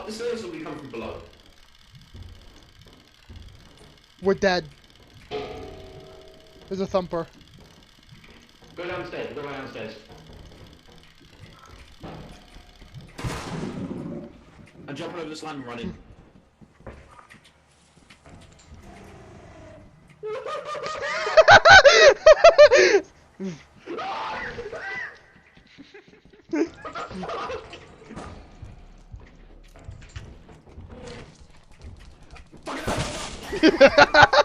up the stairs or we come from below? We're dead. There's a thumper. Go downstairs, go downstairs. I'm jumping over the slime and running. What the fuck?